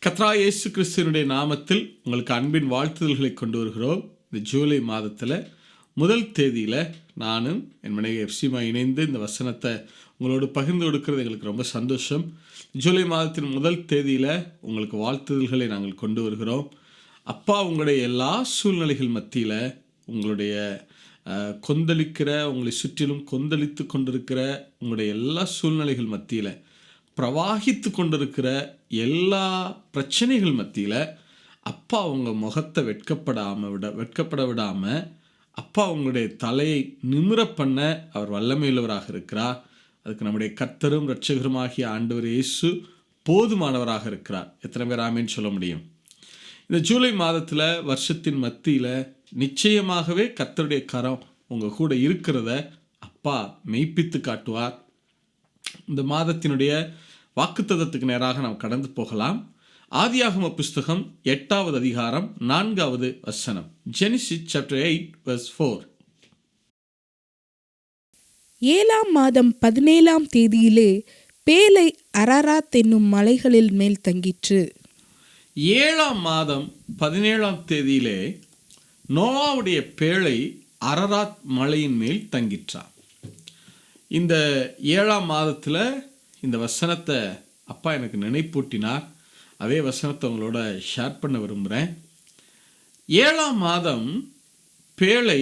கர்த்தராகிய இயேசு கிறிஸ்துவினுடைய நாமத்தில் உங்களுக்கு அன்பின் வாழ்த்துதல்களை கொண்டு வருகிறோம். இந்த ஜூலை மாதத்தில் முதல் தேதியில் நானும் என் மனைவி எஃப்சிமா இணைந்து இந்த வசனத்தை உங்களோடு பகிர்ந்து கொடுக்கிறது எங்களுக்கு ரொம்ப சந்தோஷம். ஜூலை மாதத்தின் முதல் தேதியில் உங்களுக்கு வாழ்த்துதல்களை நாங்கள் கொண்டு வருகிறோம். அப்பா உங்களுடைய எல்லா சூழ்நிலைகள் மத்தியில் உங்களுடைய கொந்தளிக்கிற, உங்களை சுற்றிலும் கொந்தளித்து கொண்டிருக்கிற உங்களுடைய எல்லா சூழ்நிலைகள் மத்தியில், பிரவாகித்து கொண்டிருக்கிற எல்லா பிரச்சனைகள் மத்தியில் அப்பா உங்கள் முகத்தை வெட்கப்பட விடாமல் அப்பா உங்களுடைய தலையை நிமிர பண்ண அவர் வல்லமையுள்ளவராக இருக்கிறார். அதுக்கு நம்முடைய கர்த்தரும் இரட்சகருமாகிய ஆண்டவர் இயேசு போதுமானவராக இருக்கிறார். எத்தனை பேர் ஆமேன்னு சொல்ல முடியும்? இந்த ஜூலை மாதத்தில் வருஷத்தின் மத்தியில் நிச்சயமாகவே கர்த்தருடைய கரம் உங்கள் கூட இருக்கிறத அப்பா மெய்ப்பித்து காட்டுவார். இந்த மாதத்தினுடைய வாக்குத்தத்தத்துக்கு நேராக நாம் கடந்து போகலாம். ஆதியாகம புஸ்தகம் 8வது அதிகாரம் 4வது வசனம். Genesis chapter 8 verse 4. 7ஆம் மாதம் 17ஆம் தேதியிலே பேலை அரராத் என்னும் மலைகளில் மேல் தங்கிற்று. 7ஆம் மாதம் 17ஆம் தேதியிலே நோவாவுடைய பேழை அரராத் மலையின் மேல் தங்கிற்றார். இந்த 7ஆம் மாதத்தில் இந்த வசனத்தை அப்பா எனக்கு நினைப்பூட்டினார். அதே வசனத்தை உங்களோட ஷேர் பண்ண விரும்புகிறேன். 7ஆம் மாதம் பேழை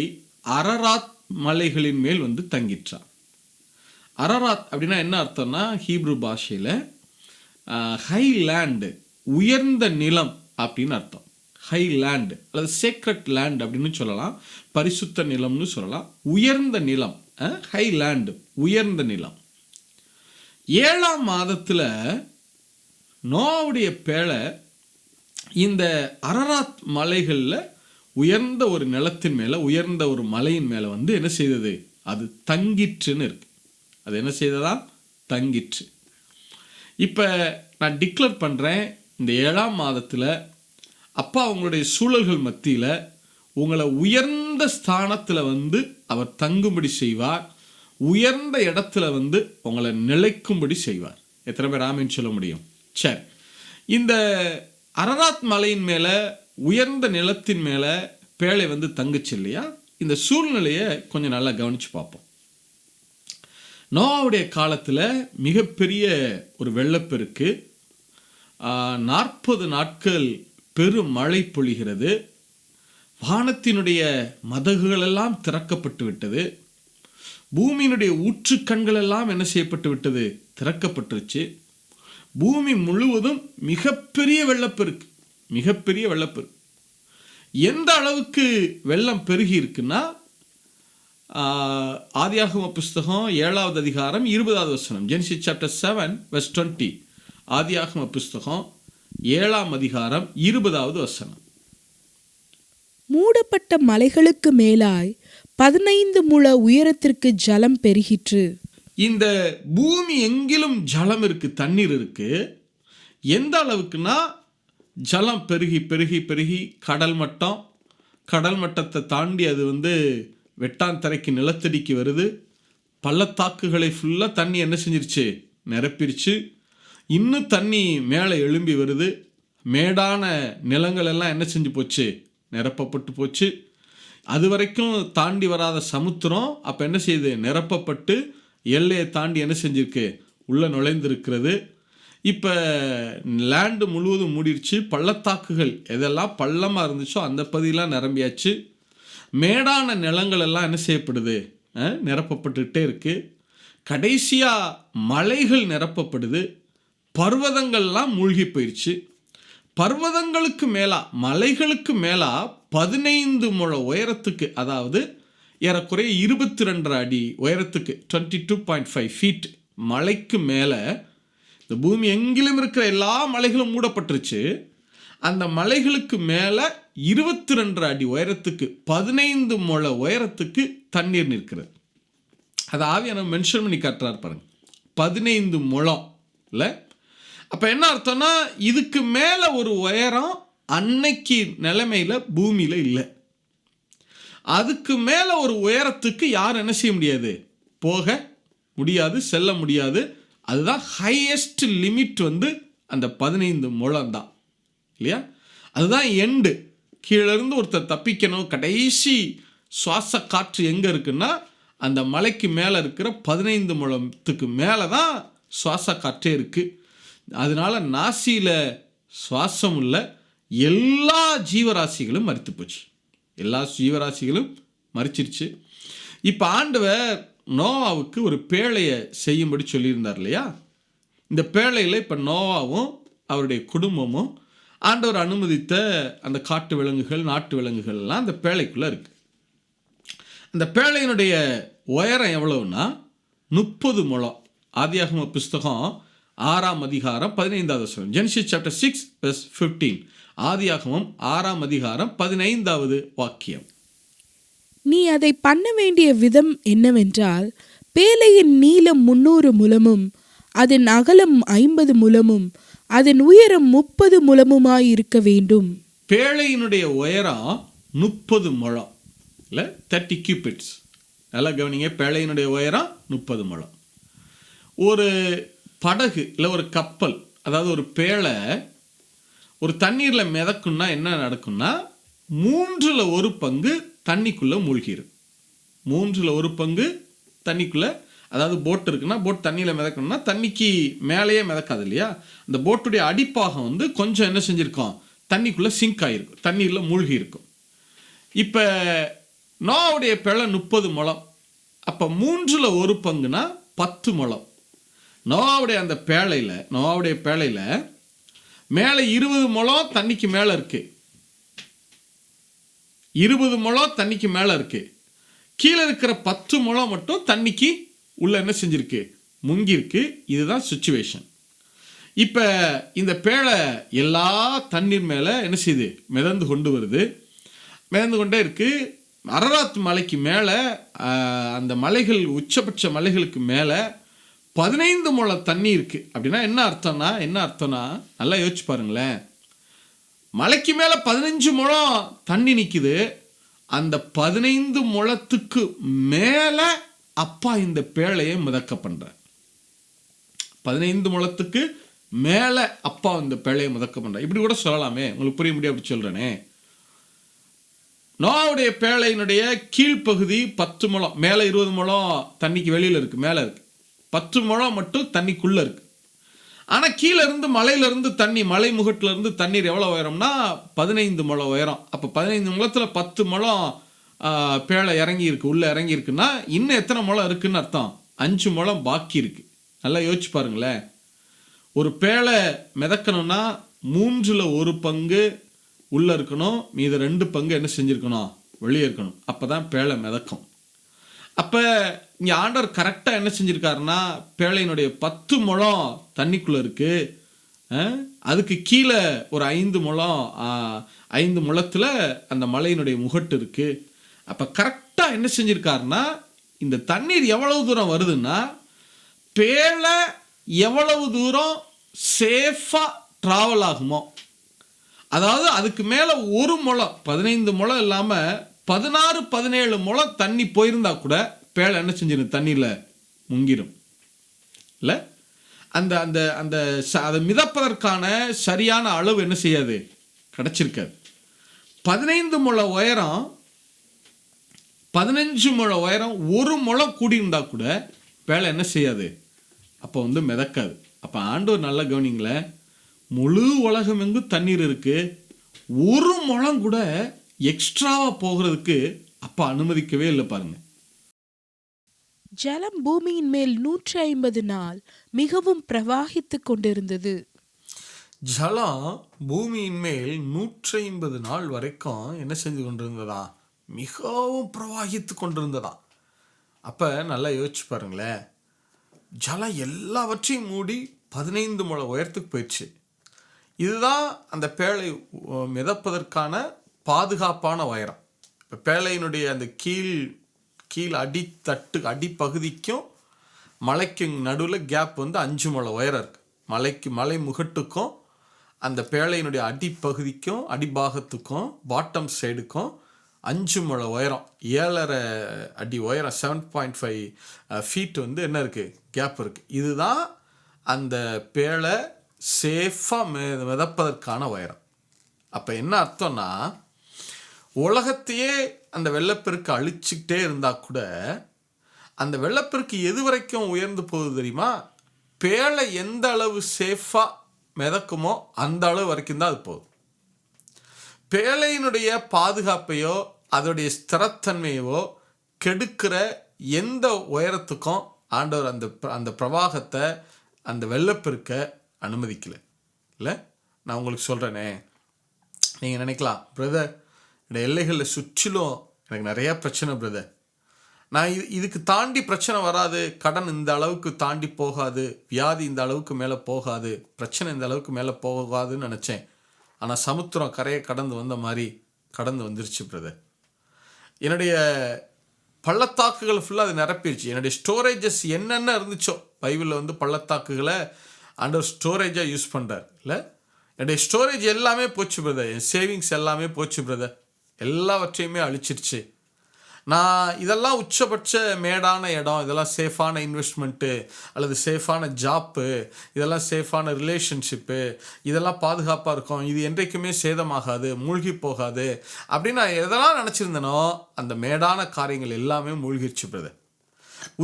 அரராத் மலைகளின் மேல் வந்து தங்கிற்றார். அரராத் அப்படின்னா என்ன அர்த்தம்னா, ஹீப்ரு பாஷையில் ஹைலேண்டு, உயர்ந்த நிலம் அப்படின்னு அர்த்தம். ஹைலேண்டு அல்லது சேக்ரெட் லேண்ட் அப்படின்னு சொல்லலாம், பரிசுத்த நிலம்னு சொல்லலாம். உயர்ந்த நிலம், ஹைலேண்டு, உயர்ந்த நிலம். 7ஆம் மாதத்தில் நோவாவுடைய பேழை இந்த அரராத் மலைகளில் உயர்ந்த ஒரு நிலத்தின் மேலே, உயர்ந்த ஒரு மலையின் மேலே வந்து என்ன செய்தது? அது தங்கிற்றுன்னு இருக்கு. அது என்ன செய்ததா? தங்கிற்று. இப்போ நான் டிக்ளேர் பண்ணுறேன், இந்த 7ஆம் மாதத்தில் அப்பா உங்களுடைய சூழல்கள் மத்தியில் உங்களை உயர்ந்த ஸ்தானத்தில் வந்து அவர் தங்கும்படி செய்வார். உயர்ந்த இடத்துல வந்து உங்களை நிலைக்கும்படி செய்வார். எத்தனை பேர் ஆமேன்னு சொல்ல முடியும்? சரி, இந்த அரராத் மலையின் மேலே, உயர்ந்த நிலத்தின் மேலே பேழை வந்து தங்குச்சு இல்லையா? இந்த சூழ்நிலையை கொஞ்சம் நல்லா கவனித்து பார்ப்போம். நோவாவுடைய காலத்தில் மிகப்பெரிய ஒரு வெள்ளப்பெருக்கு, 40 நாட்கள் பெரும் மழை பொழிகிறது. வானத்தினுடைய மதகுகளெல்லாம் திறக்கப்பட்டு விட்டது. பூமியினுடைய ஊற்றுக்கண்கள் எல்லாம் என்ன செய்யப்பட்டு விட்டது? திறக்கப்பட்டுருச்சு. பூமி முழுவதும் மிகப்பெரிய வெள்ளப்பெருக்கு, மிகப்பெரிய வெள்ளப்பெருக்கு. எந்த அளவுக்கு வெள்ளம் பெருகி இருக்குன்னா, ஆதியாகம புஸ்தகம் 7வது அதிகாரம் 20வது வசனம். Genesis chapter 7 verse 20. ஆதியாகம புஸ்தகம் 7ஆம் அதிகாரம் 20வது வசனம். மூடப்பட்ட மலைகளுக்கு மேலாய் 15 முழ உயரத்திற்கு ஜலம் பெருகிற்று. இந்த பூமி எங்கிலும் ஜலம் இருக்கு, தண்ணீர் இருக்கு. எந்த அளவுக்குன்னா, ஜலம் பெருகி பெருகி பெருகி கடல் மட்டத்தை தாண்டி அது வந்து வெட்டாந்தரைக்கு, நிலத்தடிக்கு வருது. பள்ளத்தாக்குகளை ஃபுல்லாக தண்ணி என்ன செஞ்சிருச்சு? நிரப்பிருச்சு. இன்னும் தண்ணி மேலே எழும்பி வருது. மேடான நிலங்கள் எல்லாம் என்ன செஞ்சு போச்சு? நிரப்பப்பட்டு போச்சு. அது வரைக்கும் தாண்டி வராத சமுத்திரம் அப்போ என்ன செய்யுது? நிரப்பப்பட்டு எல்லையை தாண்டி என்ன செஞ்சிருக்கு? உள்ளே நுழைந்திருக்கிறது. இப்போ லேண்டு முழுவதும் மூடிடுச்சு. பள்ளத்தாக்குகள் எதெல்லாம் பள்ளமாக இருந்துச்சோ அந்த பகுதியெல்லாம் நிரம்பியாச்சு. மேடான நிலங்கள் எல்லாம் என்ன செய்யப்படுது? நிரப்பப்பட்டுக்கிட்டே இருக்கு. கடைசியாக மலைகள் நிரப்பப்படுது. பர்வதங்கள்லாம் மூழ்கி போயிடுச்சு. பர்வதங்களுக்கு மேலா, மலைகளுக்கு மேலா 15 முழ உயரத்துக்கு, அதாவது ஏறக்குறைய 22 அடி உயரத்துக்கு, 22.5 feet மலைக்கு மேலே இந்த பூமி எங்கிலும் இருக்கிற எல்லா மலைகளும் மூடப்பட்டுருச்சு. அந்த மலைகளுக்கு மேலே 22 அடி உயரத்துக்கு, 15 முழ உயரத்துக்கு தண்ணீர் நிற்கிறது. அதை ஆவியானவர் மென்ஷன் பண்ணி காட்டுறார் பாருங்க. 15 முழம் இல்லை? அப்போ என்ன அர்த்தம்னா, இதுக்கு மேலே ஒரு உயரம் அன்னைக்கு நிலைமையில் பூமியில் இல்லை. அதுக்கு மேலே ஒரு உயரத்துக்கு யாரும் என்ன செய்ய முடியாது? போக முடியாது, செல்ல முடியாது. அதுதான் ஹையஸ்ட் லிமிட் வந்து அந்த 15 முழம் தான். இல்லையா? அதுதான் எண்டு. கீழேருந்து ஒருத்தர் தப்பிக்கணும், கடைசி சுவாச காற்று எங்கே இருக்குன்னா அந்த மலைக்கு மேலே இருக்கிற 15 முழத்துக்கு மேலே தான் சுவாச காற்றே இருக்குது. அதனால் நாசியில் சுவாசம் உள்ள எல்லா ஜீவராசிகளும் மரித்து போச்சு. எல்லா ஜீவராசிகளும் மரிச்சிருச்சு. இப்போ ஆண்டவர் நோவாவுக்கு ஒரு பேழையை செய்யும்படி சொல்லியிருந்தார் இல்லையா? இந்த பேழையில் இப்போ நோவாவும் அவருடைய குடும்பமும் ஆண்டவர் அனுமதித்த அந்த காட்டு விலங்குகள், நாட்டு விலங்குகள்லாம் அந்த பேழைக்குள்ளே இருக்குது. அந்த பேழையினுடைய உயரம் எவ்வளவுன்னா 30 முழம். ஆதியாகம புஸ்தகம் 6ஆம் அதிகாரம் 15வது வசனம். Genesis chapter 6 verse 15. ஆதியாகமம் 6ஆம் அதிகாரம் 15வது வாக்கியம். நீ அதை பண்ண வேண்டிய விதம் என்னவென்றால், பேழையின் நீளம் 300 முழமும் அதன் அகலம் 50 முழமும் அதன் உயரம் 30 முழமுமாயிருக்க வேண்டும். பேழையினுடைய உயரம் 30 முழம் இல்லை, 30 கியூபிட்ஸ். நல்லா கவனிங்க, பேழையினுடைய உயரம் 30 முழம். ஒரு படகு இல்லை ஒரு கப்பல், அதாவது ஒரு பேழை ஒரு தண்ணீரில் மிதக்குன்னா என்ன நடக்கும்னா 1/3 தண்ணிக்குள்ளே மூழ்கிடும். 1/3 தண்ணிக்குள்ளே, அதாவது போட் இருக்குன்னா போட் தண்ணியில் மிதக்கணும்னா தண்ணிக்கு மேலேயே மிதக்காது இல்லையா? அந்த போட்டுடைய அடிப்பாகம் வந்து கொஞ்சம் என்ன செஞ்சுருக்கோம், தண்ணிக்குள்ளே சிங்க் ஆகிருக்கும், தண்ணீரில் மூழ்கி இருக்கும். இப்போ நோவாவுடைய பேழை 30 முழம். அப்போ 1/3 10 முழம். நோவாவுடைய அந்த பேழையில் மேலே 20 முழம் தண்ணிக்கு மேலே இருக்குது. 20 முழம் தண்ணிக்கு மேலே இருக்குது. கீழே இருக்கிற 10 முழம் மட்டும் தண்ணிக்கு உள்ள என்ன செஞ்சிருக்கு, முங்கிருக்கு. இதுதான் சுச்சுவேஷன். இப்போ இந்த பேழை எல்லா தண்ணீர் மேலே என்ன செய்யுது, மிதந்து கொண்டு வருது, மிதந்து கொண்டே இருக்குது. அரராத் மலைக்கு மேலே, அந்த மலைகள் உச்சபட்ச மலைகளுக்கு மேலே 15 முழம் தண்ணி இருக்குது. அப்படின்னா என்ன அர்த்தம்னா நல்லா யோசிச்சு பாருங்களேன். மலைக்கு மேலே 15 முழம் தண்ணி நிற்குது. அந்த 15 முழத்துக்கு மேலே அப்பா இந்த பேழையை மிதக்க பண்ணுறார். 15 முழத்துக்கு மேலே அப்பா இந்த பேழையை மிதக்க பண்ணுறார். இப்படி கூட சொல்லலாமே, உங்களுக்கு புரிய முடியும் அப்படி சொல்கிறேனே. நோவாவுடைய பேழையினுடைய கீழ்ப்பகுதி 10 முழம், மேலே 20 முழம் தண்ணிக்கு வெளியில் இருக்குது, மேலே இருக்குது. 10 முழம் மட்டும் தண்ணிக்குள்ளே இருக்குது. ஆனால் கீழே இருந்து மலையிலேருந்து தண்ணி, மலை முகட்டிலேருந்து தண்ணீர் எவ்வளோ உயரம்னா 15 முழம் உயரம். அப்போ 15 முழத்தில் 10 முழம் பேழை இறங்கி இருக்கு, உள்ளே இறங்கி இருக்குன்னா இன்னும் எத்தனை முழம் இருக்குன்னு அர்த்தம், 5 முழம் பாக்கி இருக்குது. நல்லா யோசிச்சு பாருங்களேன். ஒரு பேழை மிதக்கணும்னா 1/3 உள்ளே இருக்கணும், மீது 2 என்ன செஞ்சுருக்கணும், வெளியே இருக்கணும். அப்போ தான் பேழை மிதக்கும். அப்போ இங்கே ஆண்டவர் கரெக்டாக என்ன செஞ்சுருக்காருன்னா, பேழையினுடைய 10 முழம் தண்ணிக்குள்ளே இருக்குது, அதுக்கு கீழே ஒரு 5 முழம், 5 முழத்தில் அந்த மலையினுடைய முகட்டு இருக்குது. அப்போ கரெக்டாக என்ன செஞ்சுருக்காருன்னா, இந்த தண்ணீர் எவ்வளவு தூரம் வருதுன்னா பேழை எவ்வளவு தூரம் சேஃபாக ட்ராவல் ஆகுமோ, அதாவது அதுக்கு மேலே 1 முழம், 15 முழம் இல்லாமல் 16, 17 முழம் தண்ணி போயிருந்தா கூட பேழை என்ன செஞ்சிடும், தண்ணியில் முங்கிடும் இல்லை? அந்த அந்த அந்த அதை மிதப்பதற்கான சரியான அளவு என்ன செய்யாது, கிடச்சிருக்காது. 15 முழம் உயரம், 15 முழம் உயரம் 1 முழம் கூடியிருந்தா கூட பேழை என்ன செய்யாது, அப்போ வந்து மிதக்காது. அப்போ ஆண்டவர் நல்லா கவனிங்களேன், முழு உலகம் எங்கும் தண்ணீர் இருக்குது, 1 முழம் கூட எக்ஸ்ட்ராவாக போகிறதுக்கு அப்போ அனுமதிக்கவே இல்லை பாருங்க. ஜலம் பூமியின் மேல் 150 நாள் மிகவும் பிரவாகித்து கொண்டிருந்தது. ஜலம் பூமியின் மேல் 150 நாள் வரைக்கும் என்ன செஞ்சு கொண்டிருந்ததா, மிகவும் பிரவாகித்து கொண்டிருந்ததா. அப்போ நல்லா யோசிச்சு பாருங்களேன், ஜலம் எல்லாவற்றையும் மூடி 15 முழம் உயரத்துக்கு போயிடுச்சு. இதுதான் அந்த பேழை மிதப்பதற்கான பாதுகாப்பான உயரம். இப்போ பேழையினுடைய அந்த கீழ் அடிப்பகுதிக்கும் மலைக்கும் நடுவில் கேப் வந்து 5 முழம் உயரம் இருக்குது. மலை முகட்டுக்கும் அந்த பேழையினுடைய அடிப்பகுதிக்கும் அடிபாகத்துக்கும் பாட்டம் சைடுக்கும் 5 முழம் உயரம், 7.5 அடி உயரம், 7.5 ஃபீட் வந்து என்ன இருக்குது, கேப் இருக்குது. இதுதான் அந்த பேழை சேஃபாக மிதப்பதற்கான உயரம். அப்போ என்ன அர்த்தம்னா, உலகத்தையே அந்த வெள்ளப்பெருக்கு அழிச்சுக்கிட்டே இருந்தால் கூட அந்த வெள்ளப்பெருக்கு எது வரைக்கும் உயர்ந்து போகுது தெரியுமா? பேழை எந்த அளவு சேஃபாக மிதக்குமோ அந்த அளவு வரைக்கும் தான் அது போகுது. பேழையினுடைய பாதுகாப்பையோ அதோடைய ஸ்திரத்தன்மையோ கெடுக்கிற எந்த உயரத்துக்கும் ஆண்டவர் அந்த பிரவாகத்தை, அந்த வெள்ளப்பெருக்க அனுமதிக்கலை. இல்லை, நான் உங்களுக்கு சொல்கிறேனே, நீங்கள் நினைக்கலாம், பிரதர் இந்த எல்லைகளில் சுற்றிலும் எனக்கு நிறையா பிரச்சனை பிரதர், நான் இதுக்கு தாண்டி பிரச்சனை வராது, கடன் இந்த அளவுக்கு தாண்டி போகாது, வியாதி இந்த அளவுக்கு மேலே போகாது, பிரச்சனை இந்த அளவுக்கு மேலே போகாதுன்னு நினச்சேன். ஆனால் சமுத்திரம் கரையை கடந்து வந்த மாதிரி கடந்து வந்துருச்சு பிரதர். என்னுடைய பள்ளத்தாக்குகள் ஃபுல்லாக அது நிரப்பிடுச்சு. என்னுடைய ஸ்டோரேஜஸ் என்னென்ன இருந்துச்சோ, பைபிளில் பள்ளத்தாக்குகளை ஆண்டவர் ஸ்டோரேஜாக யூஸ் பண்ணுறார். இல்லை, என்னுடைய ஸ்டோரேஜ் எல்லாமே போச்சு பிரதர், என் சேவிங்ஸ் எல்லாமே போச்சு பிரதர், எல்லாவற்றையுமே அழிச்சிருச்சு. நான் இதெல்லாம் உச்சபட்ச மேடான இடம், இதெல்லாம் சேஃபான இன்வெஸ்ட்மெண்ட்டு அல்லது சேஃபான ஜாப்பு, இதெல்லாம் சேஃபான ரிலேஷன்ஷிப்பு, இதெல்லாம் பாதுகாப்பாக இருக்கும், இது என்றைக்குமே சேதமாகாது, மூழ்கி போகாது அப்படின்னு நான் எதெல்லாம் நினச்சிருந்தேனோ அந்த மேடான காரியங்கள் எல்லாமே மூழ்கிடுச்சு பிரதர்.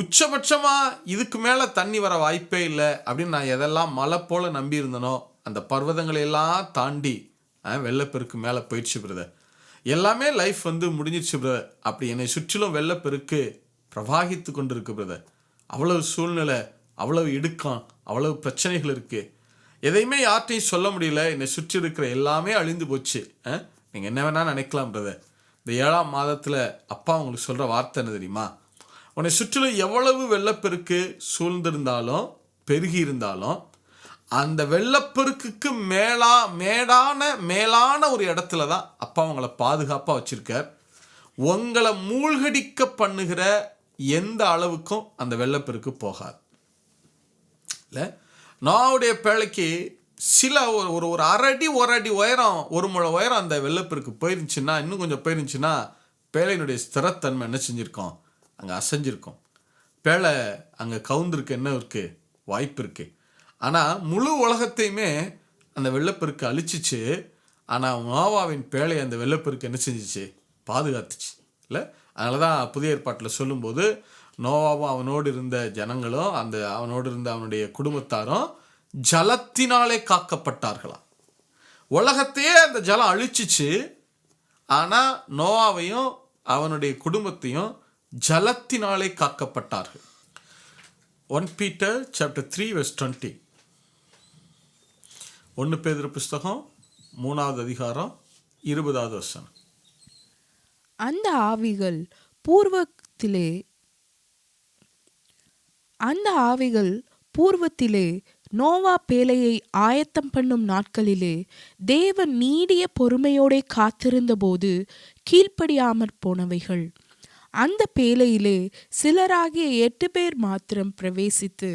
உச்சபட்சமாக இதுக்கு மேலே தண்ணி வர வாய்ப்பே இல்லை அப்படின்னு நான் எதெல்லாம் மலை போல் நம்பியிருந்தனோ அந்த பர்வதங்களையெல்லாம் தாண்டி வெள்ளப்பெருக்கு மேலே போயிடுச்சு பிரதர். எல்லாமே லைஃப் முடிஞ்சிருச்சு பிரதர். அப்படி என்னை சுற்றிலும் வெள்ளப்பெருக்கு பிரவாகித்து கொண்டு இருக்கு பிரதர். அவ்வளவு சூழ்நிலை, அவ்வளவு இடுக்கம், அவ்வளவு பிரச்சனைகள் இருக்குது. எதையுமே யார்ட்டையும் சொல்ல முடியல. என்னை சுற்றி இருக்கிற எல்லாமே அழிந்து போச்சு. நீங்கள் என்ன வேணால் நினைக்கலாம் பிரதர். இந்த 7ஆம் மாதத்தில் அப்பா உங்களுக்கு சொல்கிற வார்த்தை என்ன தெரியுமா? உன்னை சுற்றிலும் எவ்வளவு வெள்ளப்பெருக்கு சூழ்ந்திருந்தாலும் பெருகி இருந்தாலும் அந்த வெள்ளப்பெருக்குக்கு மேலான ஒரு இடத்துல தான் அப்பா உங்களை பாதுகாப்பாக வச்சுருக்கார். உங்களை மூழ்கடிக்க பண்ணுகிற எந்த அளவுக்கும் அந்த வெள்ளப்பெருக்கு போகாது. இல்லை, நோவாவுடைய பேழைக்கு சில ஒரு ஒரு அடி உயரம், ஒரு முழ உயரம் அந்த வெள்ளப்பெருக்கு போயிருந்துச்சுன்னா, இன்னும் கொஞ்சம் போயிருந்துச்சுன்னா பேழையினுடைய ஸ்திரத்தன்மை என்ன செஞ்சுருக்கோம்? அங்கே அசைஞ்சிருக்கும். பேழை அங்கே கவுந்திருக்கு என்ன இருக்குது? வாய்ப்பு இருக்குது. ஆனால் முழு உலகத்தையுமே அந்த வெள்ளப்பெருக்கு அழிச்சிச்சு. ஆனால் நோவாவின் பேழை அந்த வெள்ளப்பெருக்கு என்ன செஞ்சிச்சு? பாதுகாத்துச்சு. இல்லை, அதனால தான் புதிய ஏற்பாட்டில் சொல்லும்போது நோவாவும் அவனோடு இருந்த ஜனங்களும் அவனோடு இருந்த அவனுடைய குடும்பத்தாரும் ஜலத்தினாலே காக்கப்பட்டார்களாம். உலகத்தையே அந்த ஜலம் அழிச்சிச்சு. ஆனால் நோவாவையும் அவனுடைய குடும்பத்தையும் ஜலத்தினாலே காக்கப்பட்டார்கள். 1 Peter chapter 3 verse 20. 1 பேதுரு புஸ்தகம் 3வது அதிகாரம் 20வது வசனம். அந்த ஆவிகள் பூர்வத்திலே நோவா பேழையை ஆயத்தம் பண்ணும் நாட்களிலே தேவன் நீடிய பொறுமையோടെ காத்திருந்த போது கீழ்ப்படியாமற் போனவைகள். அந்த பேழையிலே சிலராகிய 8 பேர் மாத்திரம் பிரவேசித்து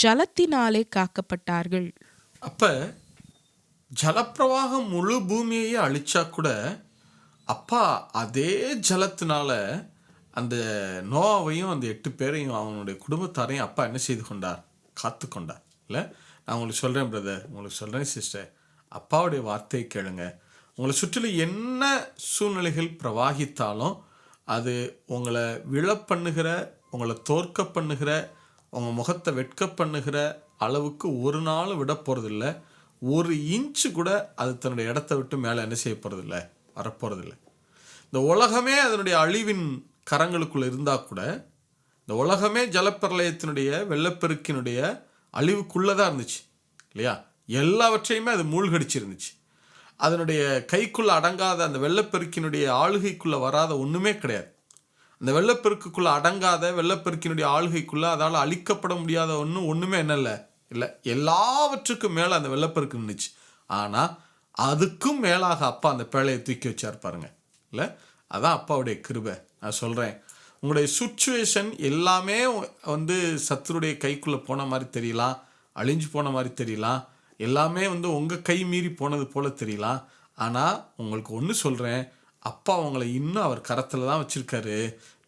ஜலத்தினாலே காக்கப்பட்டார்கள். அப்ப ஜலப்பிரவாகம் முழு பூமியையே அழிச்சா கூட அப்பா அதே ஜலத்தினால அந்த நோவாவையும் அந்த 8 பேரையும் அவனுடைய குடும்பத்தாரையும் அப்பா என்ன செய்து கொண்டார்? காத்து கொண்டார். இல்லை, நான் உங்களுக்கு சொல்கிறேன் பிரதர், உங்களுக்கு சொல்கிறேன் சிஸ்டர், அப்பாவுடைய வார்த்தையை கேளுங்க. உங்களை சுற்றிலும் என்ன சூழ்நிலைகள் பிரவாகித்தாலும் அது உங்களை விழ பண்ணுகிற, உங்களை தோற்க பண்ணுகிற, உங்கள் முகத்தை வெட்க பண்ணுகிற அளவுக்கு ஒரு நாள் விட போகிறதில்ல. 1 இன்ச்சு கூட அது தன்னுடைய இடத்த விட்டு மேலே என்ன செய்ய போகிறதில்ல, வரப்போகிறதில்ல. இந்த உலகமே அதனுடைய அழிவின் கரங்களுக்குள்ளே இருந்தால் கூட, இந்த உலகமே ஜலப்பிரளயத்தினுடைய வெள்ளப்பெருக்கினுடைய அழிவுக்குள்ளே தான் இருந்துச்சு இல்லையா? எல்லாவற்றையுமே அது மூழ்கடிச்சிருந்துச்சு. அதனுடைய கைக்குள்ளே அடங்காத, அந்த வெள்ளப்பெருக்கினுடைய ஆளுகைக்குள்ளே வராத ஒன்றுமே கிடையாது. அந்த வெள்ளப்பெருக்குள்ளே அடங்காத, வெள்ளப்பெருக்கினுடைய ஆளுகைக்குள்ளே அதால் அழிக்கப்பட முடியாத ஒன்றுமே இல்லை. எல்லாவற்றுக்கும் மேலே அந்த வெள்ளப்பெருக்கு நின்றுச்சு. ஆனால் அதுக்கும் மேலாக அப்பா அந்த பேழையை தூக்கி வச்சார் பாருங்க. இல்லை, அதான் அப்பாவுடைய கிருபை. நான் சொல்கிறேன், உங்களுடைய சுச்சுவேஷன் எல்லாமே சத்துருடைய கைக்குள்ளே போன மாதிரி தெரியலாம், அழிஞ்சு போன மாதிரி தெரியலாம், எல்லாமே உங்கள் கை மீறி போனது போல் தெரியலாம். ஆனால் உங்களுக்கு ஒன்று சொல்கிறேன், அப்பா உங்களை இன்னும் அவர் கரத்தில் தான் வச்சுருக்காரு.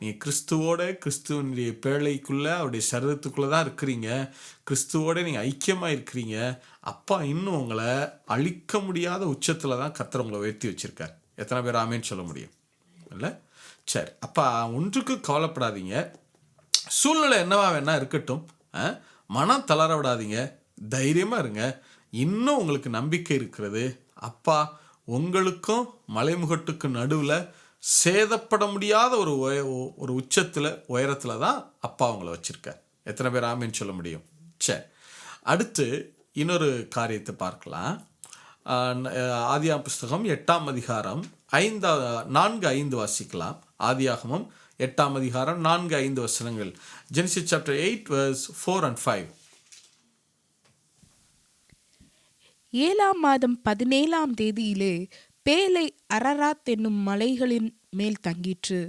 நீங்கள் கிறிஸ்துவனுடைய பேழைக்குள்ளே அவருடைய சரீரத்துக்குள்ளே தான் இருக்கிறீங்க. கிறிஸ்துவோட நீங்கள் ஐக்கியமாக இருக்கிறீங்க. அப்பா இன்னும் உங்களை அழிக்க முடியாத உச்சத்தில் தான் கர்த்தர் உங்களை உயர்த்தி வச்சுருக்கார். எத்தனை பேர் ஆமேன்னு சொல்ல முடியும் இல்லை? சரி, அப்போ ஒன்றுக்கு கவலைப்படாதீங்க. சூழ்நிலை என்னவா வேணா இருக்கட்டும், மனம் தளர விடாதீங்க, தைரியமாக இருங்க. இன்னும் உங்களுக்கு நம்பிக்கை இருக்கிறது. அப்பா உங்களுக்கும் மலைமுகட்டுக்கு நடுவில் சேதப்பட முடியாத ஒரு உச்சத்தில் உயரத்தில் தான் அப்பா உங்களை வச்சுருக்கார். எத்தனை பேர் ஆமேன்னு சொல்ல முடியும்? சரி, அடுத்து இன்னொரு காரியத்தை பார்க்கலாம். ஆதியாகமம் புஸ்தகம் 8ஆம் அதிகாரம் 4-5 வாசிக்கலாம். ஆதியாகமம் 8ஆம் அதிகாரம் 4-5 வசனங்கள். Genesis chapter 8 verse 4 and 5. 7ஆம் மாதம் 17ஆம் தேதியிலே பேலை அரராத் என்னும் மலைகளின் மேல் தங்கிற்று.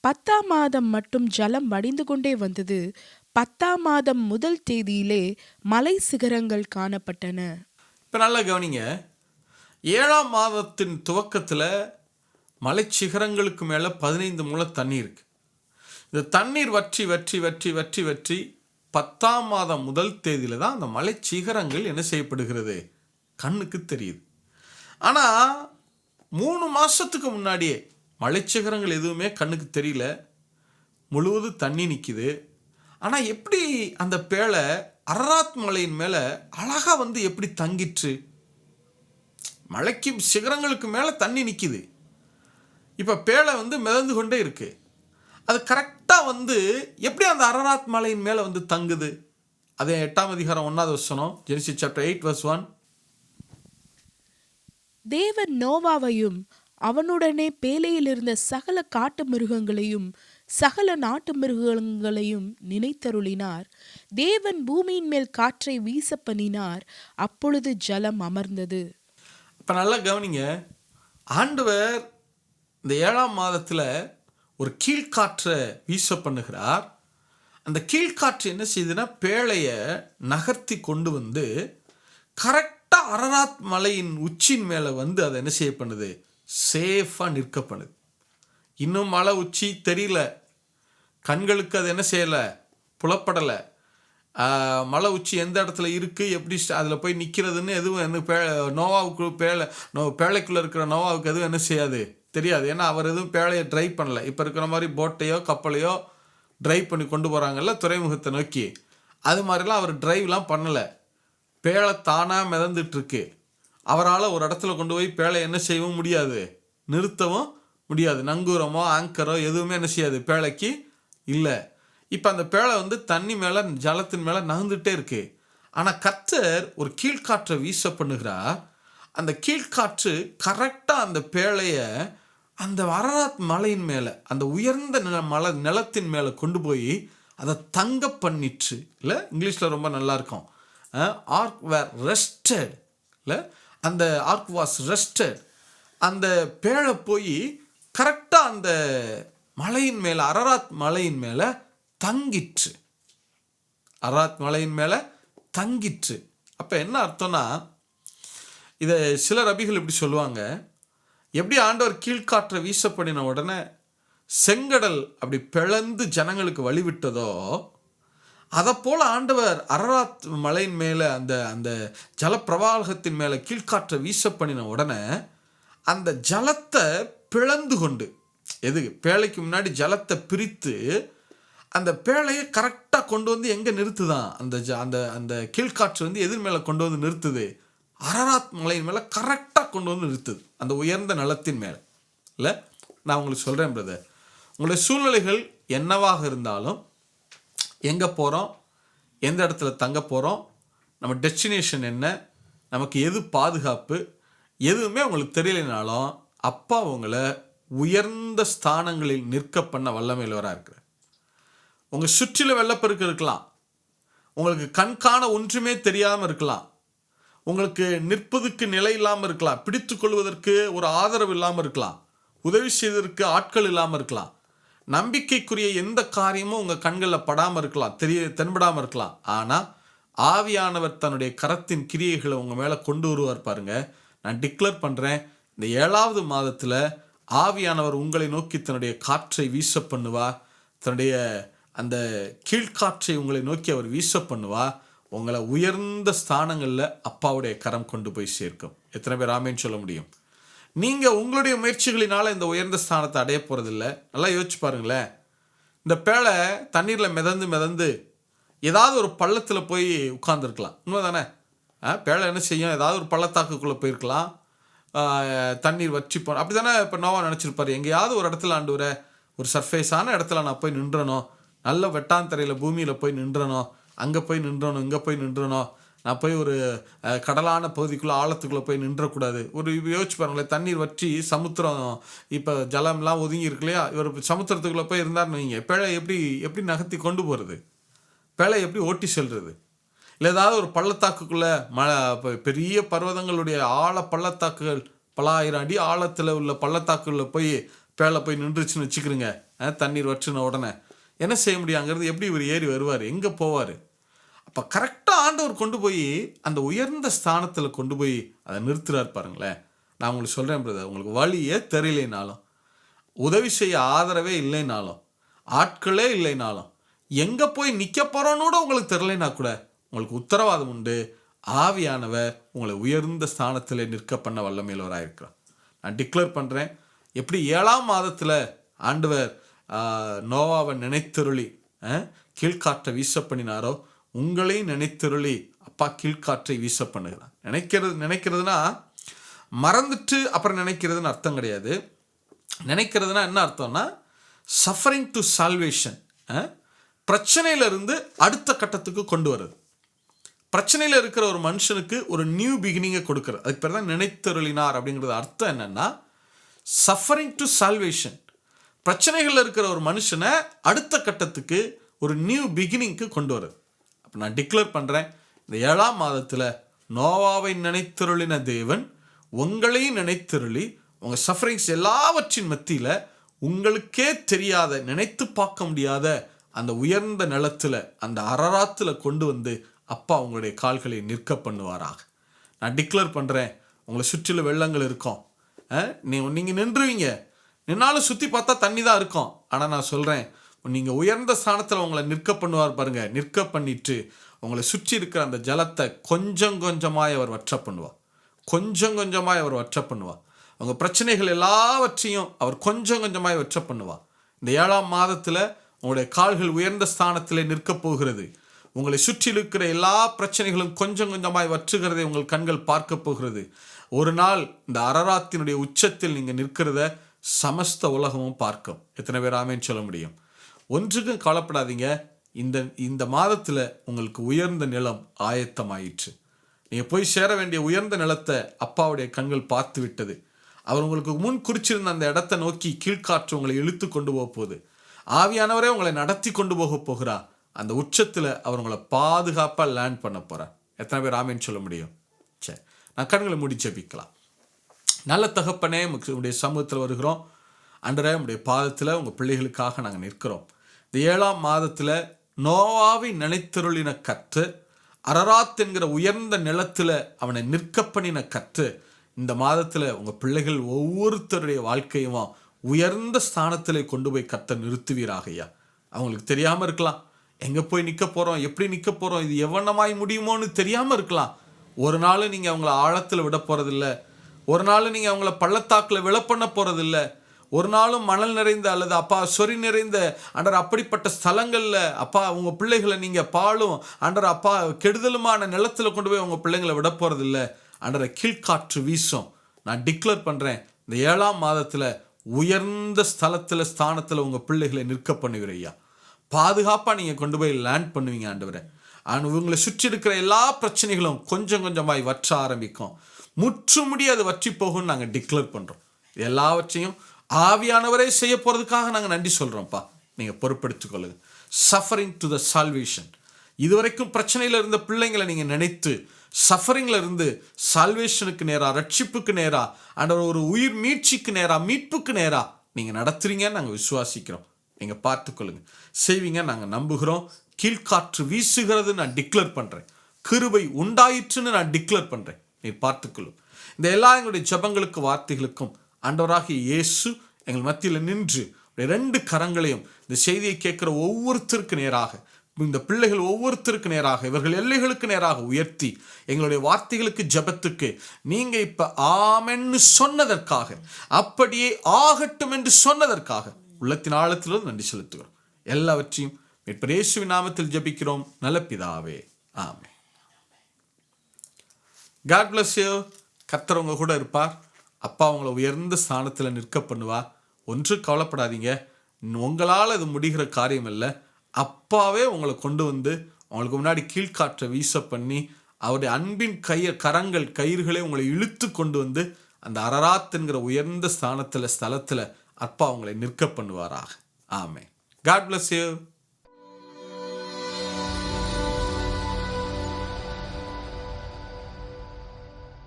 10ஆம் மாதம் மட்டும் ஜலம் வடிந்து கொண்டே வந்தது. 10ஆம் மாதம் முதல் தேதியிலே மலை சிகரங்கள் காணப்பட்டன. இப்போ நல்லா கவனிங்க. 7ஆம் மாதத்தின் துவக்கத்தில் மலை சிகரங்களுக்கு மேலே 15 முழம் தண்ணி இருக்கு. இந்த தண்ணீர் வற்றி வற்றி வற்றி வற்றி வற்றி 10ஆம் மாதம் முதல் தேதியில் தான் அந்த மலை சிகரங்கள் என்ன செய்யப்படுகிறது? கண்ணுக்கு தெரியுது. ஆனால் 3 மாதத்துக்கு முன்னாடியே மலைச்சிகரங்கள் எதுவுமே கண்ணுக்கு தெரியல, முழுவதும் தண்ணி நிற்கிது. ஆனால் எப்படி அந்த பேழை அரராத் மலையின் மேலே அழகாக வந்து எப்படி தங்கிற்று? மலைக்கு சிகரங்களுக்கு மேலே தண்ணி நிற்கிது. இப்போ பேழை வந்து மிதந்து கொண்டே இருக்கு. அது கரெக்டாக வந்து எப்படி அந்த அரராத் மலையின் மேலே வந்து தங்குது? அதே 8ஆம் அதிகாரம் 1வது வசனம், ஜெனசிஸ் சாப்டர் 8 verse 1. தேவன் நோவாவையும் அவனுடனே பேலையில் இருந்த சகல காட்டு மிருகங்களையும் சகல நாட்டு மிருகங்களையும் நினைத்தருளினார். தேவன் பூமியின் மேல் காற்றை வீச பண்ணினார். அப்பொழுது ஜலம் அமர்ந்தது. இப்போ நல்லா கவனிங்க. ஆண்டவர் இந்த 7ஆம் மாதத்தில் ஒரு கீழ்காற்றை வீச பண்ணுகிறார். அந்த கீழ்காற்று என்ன செய்யுதுன்னா பேழையை நகர்த்தி கொண்டு வந்து கரெக்டாக அரராத் மலையின் உச்சின் மேலே வந்து அதை என்ன செய்ய பண்ணுது? சேஃபாக நிற்க பண்ணுது. இன்னும் மலை உச்சி தெரியல, கண்களுக்கு அது என்ன செய்யலை, புலப்படலை. மலை உச்சி எந்த இடத்துல இருக்குது, எப்படி அதில் போய் நிற்கிறதுன்னு எதுவும் என்ன நோவாவுக்கு பேழைக்குள்ளே இருக்கிற நோவாவுக்கு எதுவும் என்ன செய்யாது, தெரியாது. ஏன்னா அவர் எதுவும் பேழையை ட்ரைவ் பண்ணலை. இப்போ இருக்கிற மாதிரி போட்டையோ கப்பலையோ ட்ரைவ் பண்ணி கொண்டு போகிறாங்கல்ல துறைமுகத்தை நோக்கி, அது மாதிரிலாம் அவர் ட்ரைவ்லாம் பண்ணலை. பேழை தானாக மிதந்துட்டுருக்கு. அவரால் ஒரு இடத்துல கொண்டு போய் பேழை என்ன செய்யவும் முடியாது, நிறுத்தவும் முடியாது. நங்கூரமோ ஆங்கரோ எதுவுமே என்ன செய்யாது பேழைக்கு இல்லை. இப்போ அந்த பேழை வந்து தண்ணி மேலே ஜலத்தின் மேலே நகர்ந்துகிட்டே இருக்கு. ஆனால் கர்த்தர் ஒரு கீழ்காற்றை வீச பண்ணுகிறார். அந்த கீழ்காற்று கரெக்டாக அந்த பேழையை அந்த அரராத் மலையின் மேலே, அந்த உயர்ந்த நிலத்தின் மேலே கொண்டு போய் அதை தங்க பண்ணிற்று. இல்லை, இங்கிலீஷில் ரொம்ப நல்லா இருக்கும். ஆர்க் வேர் ரெஸ்டட். இல்லை, அந்த ஆர்க் வாஸ் ரெஸ்டட். அந்த பேழை போய் கரெக்டாக அந்த மலையின் மேலே, அரராத் மலையின் மேலே தங்கிற்று. அரராத் மலையின் மேலே தங்கிற்று. அப்போ என்ன அர்த்தம்னா, இதை சில ரபிகள் இப்படி சொல்லுவாங்க, எப்படி ஆண்டவர் கீழ்காற்றை வீசப்படின உடனே செங்கடல் அப்படி பிளந்து ஜனங்களுக்கு வழிவிட்டதோ, அதை போல் ஆண்டவர் அரராத் மலையின் மேலே அந்த அந்த ஜலப்பிரவாகத்தின் மேலே கீழ்காற்றை வீச பண்ணின உடனே அந்த ஜலத்தை பிளந்து கொண்டு, எது பேழைக்கு முன்னாடி ஜலத்தை பிரித்து அந்த பேழையை கரெக்டாக கொண்டு வந்து எங்கே நிறுத்துதான், அந்த அந்த அந்த கீழ்காற்று வந்து எதிர் மேலே கொண்டு வந்து நிறுத்துது, அரராத் மலையின் மேலே கரெக்டாக கொண்டு வந்து நிறுத்துது, அந்த உயர்ந்த நிலத்தின் மேலே. இல்லை, நான் உங்களுக்கு சொல்கிறேன் பிரதர், உங்களுடைய சூழ்நிலைகள் என்னவாக இருந்தாலும், எங்கே போகிறோம், எந்த இடத்துல தங்க போகிறோம், நம்ம டெஸ்டினேஷன் என்ன, நமக்கு எது பாதுகாப்பு, எதுவுமே உங்களுக்கு தெரியலைனாலும் அப்பா உங்களை உயர்ந்த ஸ்தானங்களில் நிற்க பண்ண வல்லமையிலவராக இருக்கிறார். உங்கள் சுற்றில வெள்ளப்பெருக்கு இருக்கலாம், உங்களுக்கு கண்காண ஒன்றுமே தெரியாமல் இருக்கலாம், உங்களுக்கு நிற்பதற்கு நிலை இல்லாமல் இருக்கலாம், பிடித்து கொள்வதற்கு ஒரு ஆதரவு இல்லாமல் இருக்கலாம், உதவி செய்வதற்கு ஆட்கள் இல்லாமல் இருக்கலாம், நம்பிக்கைக்குரிய எந்த காரியமும் உங்கள் கண்களில் படாமல் இருக்கலாம், தென்படாமல் இருக்கலாம். ஆனால் ஆவியானவர் தன்னுடைய கரத்தின் கிரியைகளை உங்கள் மேலே கொண்டு வருவார் பாருங்க. நான் டிக்ளேர் பண்ணுறேன், இந்த 7வது மாதத்தில் ஆவியானவர் உங்களை நோக்கி தன்னுடைய காற்றை வீச பண்ணுவார். தன்னுடைய அந்த கீழ்காற்றை உங்களை நோக்கி அவர் வீச பண்ணுவா. உங்களை உயர்ந்த ஸ்தானங்களில் அப்பாவுடைய கரம் கொண்டு போய் சேர்க்கும். எத்தனை பேர் ஆமேன்னு சொல்ல முடியும்? நீங்கள் உங்களுடைய முயற்சிகளினால இந்த உயர்ந்த ஸ்தானத்தை அடைய போகிறதில்ல. நல்லா யோசிச்சு பாருங்களேன். இந்த பேழை தண்ணீரில் மிதந்து ஏதாவது ஒரு பள்ளத்தில் போய் உட்கார்ந்துருக்கலாம். உண்மை தானே? பேழை என்ன செய்யும்? ஏதாவது ஒரு பள்ளத்தாக்குக்குள்ளே போயிருக்கலாம். தண்ணீர் வற்றி அப்படி தானே இப்போ நோவா நினச்சிருப்பார். எங்கேயாவது ஒரு இடத்துல ஆண்டவரே, ஒரு சர்ஃபேஸான இடத்துல நான் போய் நின்றணும், நல்ல வெட்டாந்தரையில் பூமியில் போய் நின்றணும், அங்கே போய் நின்றணும், இங்கே போய் நின்றணும், நான் போய் ஒரு கடலான பகுதிக்குள்ளே ஆழத்துக்குள்ளே போய் நின்றக்கூடாது. ஒரு யோசிச்சு பாருங்களேன். தண்ணீர் வற்றி சமுத்திரம் இப்போ ஜலம்லாம் ஒதுங்கி இருக்கு இல்லையா? இவர் சமுத்திரத்துக்குள்ளே போய் இருந்தார்னு வைங்க, பேழை எப்படி நகர்த்தி கொண்டு போகிறது? பேழை எப்படி ஓட்டி செல்றது? இல்லை ஏதாவது ஒரு பள்ளத்தாக்குக்குள்ளே பெரிய பர்வதங்களுடைய ஆழ பள்ளத்தாக்குகள், பல ஆயிரம் அடி ஆழத்தில் உள்ள பள்ளத்தாக்குகளில் போய் பேழை போய் நின்றுச்சுன்னு வச்சுக்கிறோங்க. தண்ணீர் வற்றின உடனே என்ன செய்ய முடியாங்கிறது? எப்படி இவர் ஏறி வருவார்? எங்கே போவார்? அப்போ கரெக்டாக ஆண்டவர் கொண்டு போய் அந்த உயர்ந்த ஸ்தானத்தில் கொண்டு போய் அதை நிறுத்துறார் பாருங்களேன். நான் உங்களுக்கு சொல்கிறேன் பிரதர், உங்களுக்கு வழியே தெரியலைனாலும், உதவி செய்ய ஆதரவே இல்லைனாலும், ஆட்களே இல்லைனாலும், எங்கே போய் நிற்க போகிறோன்னு கூட உங்களுக்கு தெரியலைனா கூட உங்களுக்கு உத்தரவாதம் உண்டு. ஆவியானவர் உங்களை உயர்ந்த ஸ்தானத்தில் நிற்க பண்ண வல்லமையுள்ளவராக இருக்கிறார். நான் டிக்ளேர் பண்ணுறேன். எப்படி 7ஆம் மாதத்தில் ஆண்டவர் நோவாவை நினைத்தருளி கீழ்காற்றை வீச பண்ணினாரோ, உங்களையும் நினைத்தருளி அப்பா கீழ்காற்றை வீச பண்ணுகிறார். நினைக்கிறதுனா மறந்துட்டு அப்புறம் நினைக்கிறதுன்னு அர்த்தம் கிடையாது. நினைக்கிறதுனா என்ன அர்த்தம்னா, சஃபரிங் டு சால்வேஷன், பிரச்சனையிலிருந்து அடுத்த கட்டத்துக்கு கொண்டு வருது. பிரச்சனையில் இருக்கிற ஒரு மனுஷனுக்கு ஒரு நியூ பிகினிங்கை கொடுக்குறது. அதுக்கு பேர் தான் நினைத்தருளினார். அப்படிங்கிறது அர்த்தம் என்னன்னா, சஃபரிங் டு சால்வேஷன். பிரச்சனைகளில் இருக்கிற ஒரு மனுஷனை அடுத்த கட்டத்துக்கு ஒரு நியூ பிகினிங்க்கு கொண்டு வருது. அப்போ நான் டிக்ளேர் பண்ணுறேன், இந்த 7ஆம் மாதத்தில் நோவாவை நினைத்தருளின தேவன் உங்களையும் நினைத்தருளி உங்கள் சஃபரிங்ஸ் எல்லாவற்றின் மத்தியில் உங்களுக்கே தெரியாத, நினைத்து பார்க்க முடியாத அந்த உயர்ந்த நிலத்தில், அந்த அரராத்தில் கொண்டு வந்து அப்பா உங்களுடைய கால்களை நிற்க பண்ணுவாராக. நான் டிக்ளேர் பண்ணுறேன், உங்களை சுற்றிலும் வெள்ளங்கள் இருக்கும், நீங்கள் நின்றுவீங்க. நின்னாலும் சுற்றி பார்த்தா தண்ணி தான் இருக்கும். ஆனால் நான் சொல்கிறேன், நீங்கள் உயர்ந்த ஸ்தானத்தில் உங்களை நிற்க பண்ணுவார் பாருங்கள். நிற்க பண்ணிட்டு உங்களை சுற்றி இருக்கிற அந்த ஜலத்தை கொஞ்சம் கொஞ்சமாய் அவர் வற்ற பண்ணுவார். கொஞ்சம் கொஞ்சமாய் அவர் வற்ற பண்ணுவார். உங்கள் பிரச்சனைகள் எல்லாவற்றையும் அவர் கொஞ்சம் கொஞ்சமாய் வற்ற பண்ணுவார். இந்த 7ஆம் மாதத்தில் உங்களுடைய கால்கள் உயர்ந்த ஸ்தானத்தில் நிற்கப் போகிறது. உங்களை சுற்றி இருக்கிற எல்லா பிரச்சனைகளும் கொஞ்சம் கொஞ்சமாய் வற்றுகிறதை உங்கள் கண்கள் பார்க்க போகிறது. ஒரு நாள் இந்த அரராத்தினுடைய உச்சத்தில் நீங்கள் நிற்கிறத சமஸ்த உலகமும் பார்க்கும். எத்தனை பேர் ஆமேன்னு சொல்ல முடியும்? ஒன்றுக்கும் கவலைப்படாதீங்க. இந்த மாதத்தில் உங்களுக்கு உயர்ந்த நிலம் ஆயத்தமாயிற்று. நீங்கள் போய் சேர வேண்டிய உயர்ந்த நிலத்தை அப்பாவுடைய கண்கள் பார்த்து விட்டது. அவர் உங்களுக்கு முன் குறிச்சிருந்த அந்த இடத்தை நோக்கி கீழ்காற்று உங்களை இழுத்து கொண்டு போக போகுது. ஆவியானவரே உங்களை நடத்தி கொண்டு போக போகிறார். அந்த உச்சத்தில் அவர் உங்களை பாதுகாப்பாக லேண்ட் பண்ண போகிறார். எத்தனை பேர் ஆமேன்னு சொல்ல முடியும்? சரி, நான் கண்களை மூடி ஜெபிக்கலாம். நல்ல தகப்பனே, உங்களுடைய சமூகத்தில் வருகிறோம். ஆண்டவரே, உங்களுடைய பாதத்தில் உங்கள் பிள்ளைகளுக்காக நாங்கள் நிற்கிறோம். இந்த 7ஆம் மாதத்தில் நோவாவை நினைத்தருளின கர்த்தர், அரராத் என்கிற உயர்ந்த நிலத்தில் அவனை நிற்க பண்ணின கர்த்தர், இந்த மாதத்தில் உங்கள் பிள்ளைகள் ஒவ்வொருத்தருடைய வாழ்க்கையும் உயர்ந்த ஸ்தானத்தில் கொண்டு போய் கர்த்தர் நிறுத்துவீராக ஐயா. அவங்களுக்கு தெரியாமல் இருக்கலாம், எங்கே போய் நிற்க போகிறோம், எப்படி நிற்க போகிறோம், இது எவ்வளமாய் முடியுமோன்னு தெரியாமல் இருக்கலாம். ஒரு நாள் நீங்கள் அவங்கள ஆழத்தில் விட போகிறதில்ல. ஒரு நாள் நீங்கள் அவங்கள பள்ளத்தாக்கில் விழ பண்ண போகிறதில்ல. ஒரு நாளும் மணல் நிறைந்த அல்லது அப்பா சொறி நிறைந்த ஆண்டவர் அப்படிப்பட்ட ஸ்தலங்களில் அப்பா உங்கள் பிள்ளைகளை நீங்கள் பாலும் ஆண்டவர் அப்பா கெடுதலுமான நிலத்தில் கொண்டு போய் உங்கள் பிள்ளைங்களை விட போகிறதில்ல. ஆண்டவரை கீழ்காற்று வீசும். நான் டிக்ளேர் பண்ணுறேன், இந்த 7ஆம் மாதத்தில் உயர்ந்த ஸ்தானத்தில் உங்கள் பிள்ளைகளை நிற்க பண்ணுவீரையா. பாதுகாப்பாக நீங்கள் கொண்டு போய் லேண்ட் பண்ணுவீங்க ஆண்டவரை. உங்களை சுற்றி இருக்கிற எல்லா பிரச்சனைகளும் கொஞ்சம் கொஞ்சமாய் வற்ற ஆரம்பிக்கும். முற்றுமுடி அது வற்றி போகும்னு நாங்கள் டிக்ளேர் பண்ணுறோம். எல்லாவற்றையும் ஆவியானவரே செய்ய போகிறதுக்காக நாங்கள் நன்றி சொல்கிறோம்ப்பா. நீங்கள் பொறுப்பெடுத்துக் கொள்ளுங்க. Suffering to the salvation. இதுவரைக்கும் பிரச்சனையில் இருந்த பிள்ளைங்களை நீங்கள் நினைத்து சஃபரிங்கில் இருந்து சால்வேஷனுக்கு நேராக, ரட்சிப்புக்கு நேராக, ஆண்டவர் ஒரு உயிர் மீட்சிக்கு நேராக, மீட்புக்கு நேராக நீங்கள் நடத்துறீங்கன்னு நாங்கள் விசுவாசிக்கிறோம். நீங்கள் பார்த்துக்கொள்ளுங்க, செய்வீங்க, நாங்கள் நம்புகிறோம். கீழ்காற்று வீசுகிறது நான் டிக்ளேர் பண்ணுறேன். கிருபை உண்டாயிற்றுன்னு நான் டிக்ளேர் பண்ணுறேன். நீ பார்த்துக்கொள்ளும். இந்த எல்லா எங்களுடைய ஜெபங்களுக்கு வார்த்தைகளுக்கும் ஆண்டவராகிய இயேசு எங்கள் மத்தியில் நின்று ரெண்டு கரங்களையும் இந்த செய்தியை கேட்கிற ஒவ்வொருத்தருக்கு நேராக, இந்த பிள்ளைகள் ஒவ்வொருத்தருக்கு நேராக, இவர்கள் எல்லைகளுக்கு நேராக உயர்த்தி எங்களுடைய வார்த்தைகளுக்கு ஜெபத்துக்கு நீங்க இப்ப ஆமென்னு சொன்னதற்காக, அப்படியே ஆகட்டும் என்று சொன்னதற்காக உள்ளத்தின் ஆழத்திலிருந்து நன்றி செலுத்துகிறோம். எல்லாவற்றையும் மீட்பர் இயேசுவின் நாமத்தில் ஜெபிக்கிறோம் நல்ல பிதாவே, ஆமென். God bless you. கர்த்தர் உங்க கூட இருப்பார். அப்பா உங்களை உயர்ந்த ஸ்தானத்தில் நிற்க பண்ணுவார். ஒன்று கவலைப்படாதீங்க, உங்களால் அது முடிகிற காரியம் இல்லை. அப்பாவே உங்களை கொண்டு வந்து உங்களுக்கு முன்னாடி கீழ்காற்றை வீச பண்ணி அவருடைய அன்பின் கயிறுகளை உங்களை இழுத்து கொண்டு வந்து அந்த அரராத் என்கிற உயர்ந்த ஸ்தானத்தில் ஸ்தலத்தில் அப்பா உங்களை நிற்க பண்ணுவாராக. ஆமென். God bless you.